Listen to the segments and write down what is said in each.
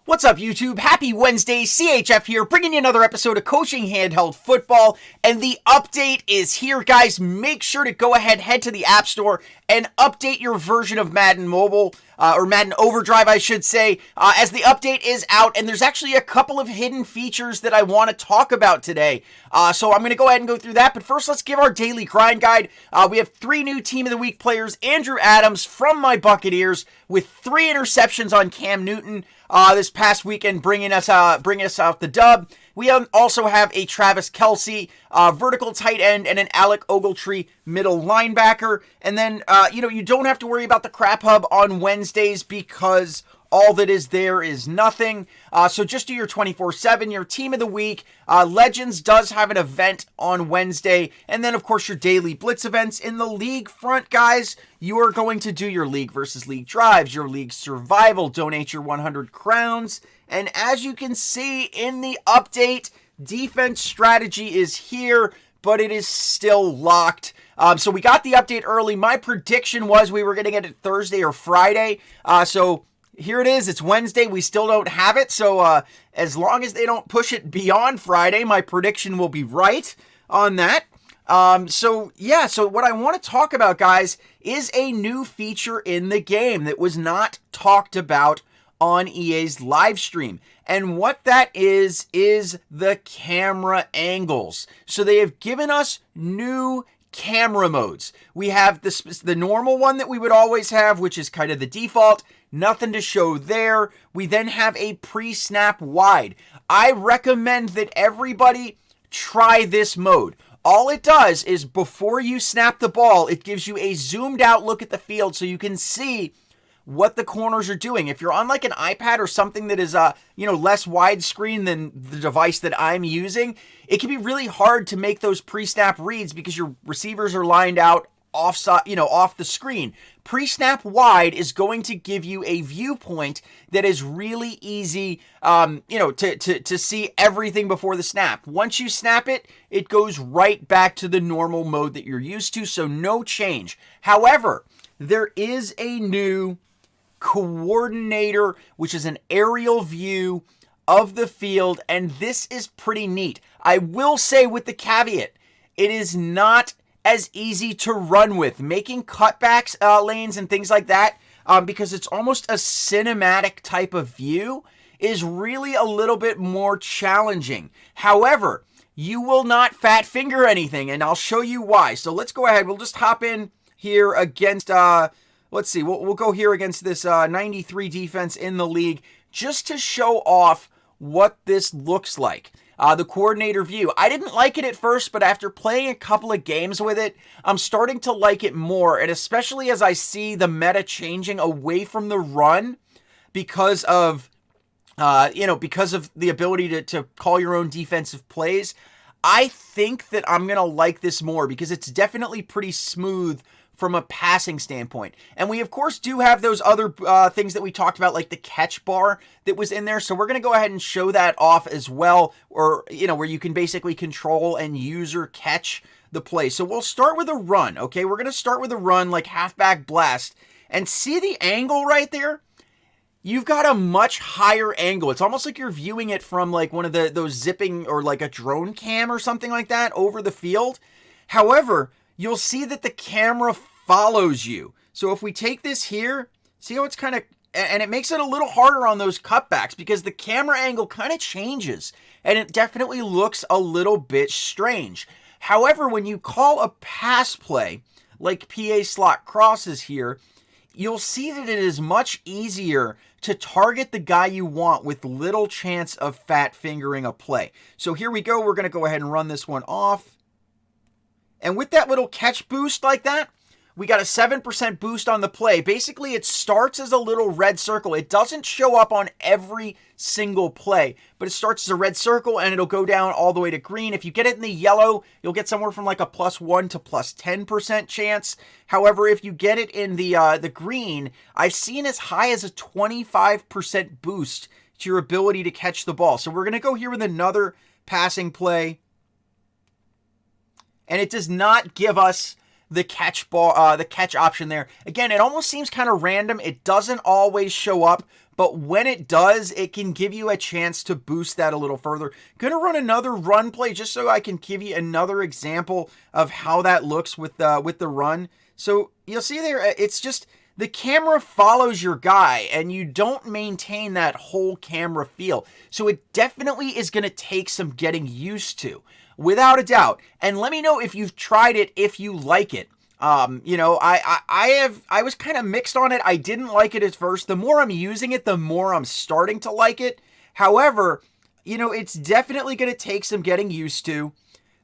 What's up, YouTube? Happy Wednesday, CHF here, bringing you another episode of Coaching Handheld Football, and the update is here, guys. Make sure to go ahead, head to the App Store, and update your version of Madden Mobile, or Madden Overdrive, I should say, as the update is out, and there's actually a couple of hidden features that I want to talk about today. So I'm going to go ahead and go through that, but first, let's give our daily grind guide. We have 3 new Team of the Week players: Andrew Adams from my Buccaneers, with 3 interceptions on Cam Newton this past weekend, bringing us out the dub. We also have a Travis Kelce, vertical tight end, and an Alec Ogletree middle linebacker. And then, you don't have to worry about the crap hub on Wednesdays because all that is there is nothing. So just do your 24/7, your Team of the Week. Legends does have an event on Wednesday. And then, of course, your daily Blitz events. In the league front, guys, you are going to do your league versus league drives, your league survival, donate your 100 crowns. And as you can see in the update, defense strategy is here, but it is still locked. So we got the update early. My prediction was we were going to get it Thursday or Friday. So here it is. It's Wednesday. We still don't have it. So as long as they don't push it beyond Friday, my prediction will be right on that. So what I want to talk about, guys, is a new feature in the game that was not talked about on EA's live stream. And what that is the camera angles. So they have given us new camera modes. We have the normal one that we would always have, which is kind of the default. Nothing to show there. We then have a pre-snap wide. I recommend that everybody try this mode. All it does is before you snap the ball, it gives you a zoomed out look at the field so you can see what the corners are doing. If you're on like an iPad or something that is less widescreen than the device that I'm using, it can be really hard to make those pre-snap reads because your receivers are lined out off the screen. Pre-snap wide is going to give you a viewpoint that is really easy, to see everything before the snap. Once you snap it, it goes right back to the normal mode that you're used to, so no change. However, there is a new coordinator, which is an aerial view of the field, and this is pretty neat. I will say with the caveat, it is not as easy to run with. Making cutbacks lanes and things like that, because it's almost a cinematic type of view, is really a little bit more challenging. However, you will not fat finger anything, and I'll show you why. So let's go ahead. We'll just hop in here against let's see, we'll go here against this 93 defense in the league just to show off what this looks like. The coordinator view. I didn't like it at first, but after playing a couple of games with it, I'm starting to like it more, and especially as I see the meta changing away from the run because of the ability to call your own defensive plays. I think that I'm going to like this more because it's definitely pretty smooth from a passing standpoint. And we, of course, do have those other things that we talked about, like the catch bar that was in there. So we're going to go ahead and show that off as well, or, where you can basically control and user catch the play. So we'll start with a run, okay? We're going to start with a run, like halfback blast. And see the angle right there? You've got a much higher angle. It's almost like you're viewing it from like one of those zipping or like a drone cam or something like that over the field. However, you'll see that the camera follows you. So if we take this here, see how it's kind of, and it makes it a little harder on those cutbacks because the camera angle kind of changes and it definitely looks a little bit strange. However, when you call a pass play, like PA slot crosses here, you'll see that it is much easier to target the guy you want with little chance of fat fingering a play. So here we go. We're going to go ahead and run this one off. And with that little catch boost like that, we got a 7% boost on the play. Basically, it starts as a little red circle. It doesn't show up on every single play, but it starts as a red circle and it'll go down all the way to green. If you get it in the yellow, you'll get somewhere from like a +1 to +10% chance. However, if you get it in the green, I've seen as high as a 25% boost to your ability to catch the ball. So we're going to go here with another passing play. And it does not give us the catch option there. Again, it almost seems kind of random. It doesn't always show up, but when it does, it can give you a chance to boost that a little further. Gonna run another run play just so I can give you another example of how that looks with the run. So you'll see there, it's just the camera follows your guy and you don't maintain that whole camera feel. So it definitely is going to take some getting used to, without a doubt. And let me know if you've tried it, if you like it. You know, I was kind of mixed on it. I didn't like it at first. The more I'm using it, the more I'm starting to like it. However, you know, it's definitely going to take some getting used to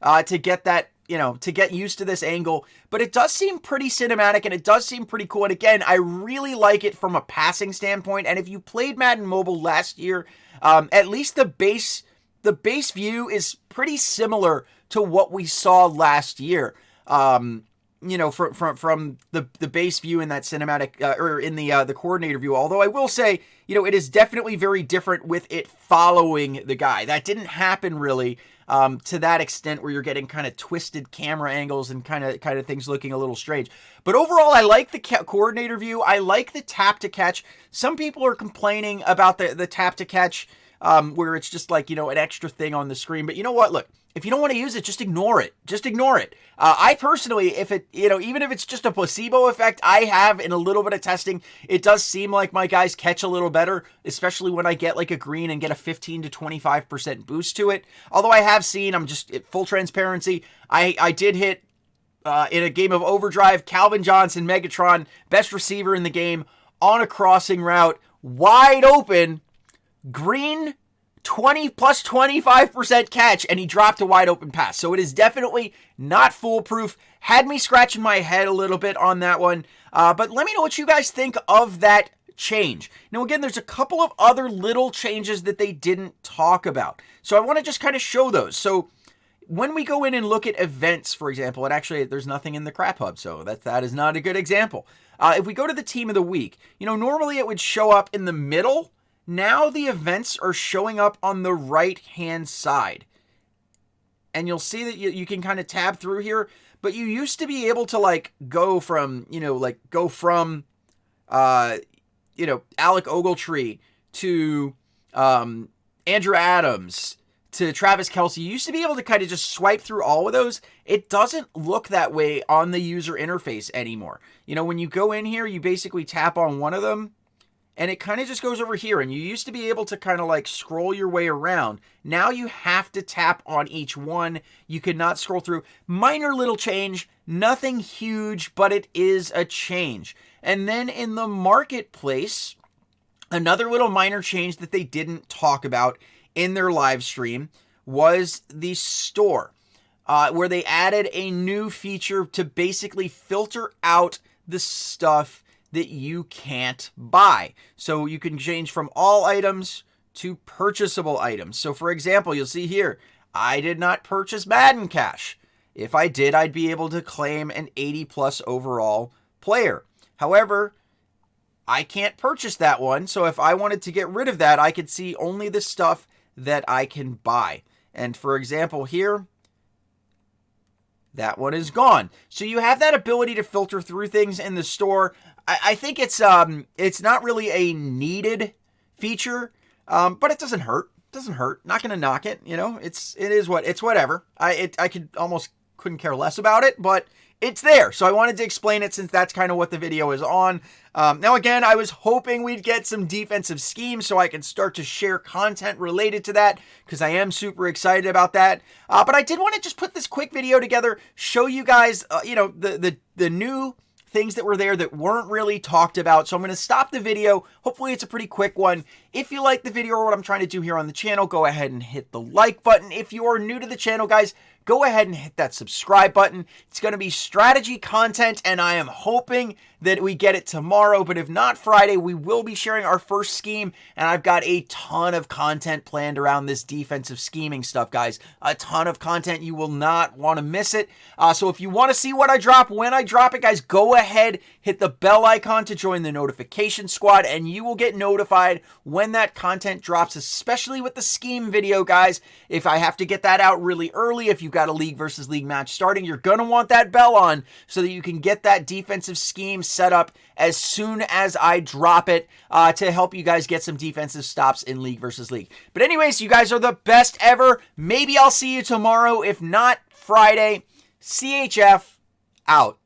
get that, you know, to get used to this angle, but it does seem pretty cinematic and it does seem pretty cool. And again, I really like it from a passing standpoint. And if you played Madden Mobile last year, at least the base view is pretty similar to what we saw last year. You know, from the base view in that cinematic or in the coordinator view. Although I will say, you know, it is definitely very different with it following the guy. That didn't happen really to that extent where you're getting kind of twisted camera angles and kind of things looking a little strange. But overall, I like the coordinator view. I like the tap to catch. Some people are complaining about the tap to catch where it's just like, you know, an extra thing on the screen. But you know what? Look, if you don't want to use it, just ignore it. Just ignore it. I personally, if it, you know, even if it's just a placebo effect, I have in a little bit of testing, it does seem like my guys catch a little better, especially when I get like a green and get a 15 to 25% boost to it. Although I have seen, I'm just full transparency, I did hit in a game of Overdrive, Calvin Johnson, Megatron, best receiver in the game, on a crossing route, wide open, green, 20 plus 25% catch, and he dropped a wide open pass. So it is definitely not foolproof. Had me scratching my head a little bit on that one. But let me know what you guys think of that change. Now, again, there's a couple of other little changes that they didn't talk about. So I want to just kind of show those. So when we go in and look at events, for example, and actually there's nothing in the crap hub, so that is not a good example. If we go to the team of the week, you know, normally it would show up in the middle. Now the events are showing up on the right-hand side. And you'll see that you can kind of tab through here. But you used to be able to, like, go from, you know, Alec Ogletree to Andrew Adams to Travis Kelce. You used to be able to kind of just swipe through all of those. It doesn't look that way on the user interface anymore. You know, when you go in here, you basically tap on one of them, and it kind of just goes over here. And you used to be able to kind of like scroll your way around. Now you have to tap on each one. You cannot scroll through. Minor little change, nothing huge, but it is a change. And then in the marketplace, another little minor change that they didn't talk about in their live stream was the store, where they added a new feature to basically filter out the stuff that you can't buy. So you can change from all items to purchasable items. So for example, you'll see here, I did not purchase Madden Cash. If I did, I'd be able to claim an 80 plus overall player. However, I can't purchase that one. So if I wanted to get rid of that, I could see only the stuff that I can buy. And for example here, that one is gone. So you have that ability to filter through things in the store. I think it's not really a needed feature, but it doesn't hurt. It doesn't hurt. Not gonna knock it. You know, it's whatever. I couldn't care less about it, but it's there. So I wanted to explain it since that's kind of what the video is on. Now again, I was hoping we'd get some defensive schemes so I can start to share content related to that, because I am super excited about that. But I did want to just put this quick video together, show you guys, you know, the new things that were there that weren't really talked about. So I'm going to stop the video. Hopefully it's a pretty quick one. If you like the video or what I'm trying to do here on the channel, go ahead and hit the like button. If you are new to the channel, guys, go ahead and hit that subscribe button. It's going to be strategy content, and I am hoping that we get it tomorrow. But if not Friday, we will be sharing our first scheme, and I've got a ton of content planned around this defensive scheming stuff, guys. A ton of content. You will not want to miss it. So if you want to see what I drop, when I drop it, guys, go ahead, hit the bell icon to join the notification squad, and you will get notified when when that content drops, especially with the scheme video, guys. If I have to get that out really early, if you've got a league versus league match starting, you're going to want that bell on so that you can get that defensive scheme set up as soon as I drop it to help you guys get some defensive stops in league versus league. But anyways, you guys are the best ever. Maybe I'll see you tomorrow. If not, Friday. CHF out.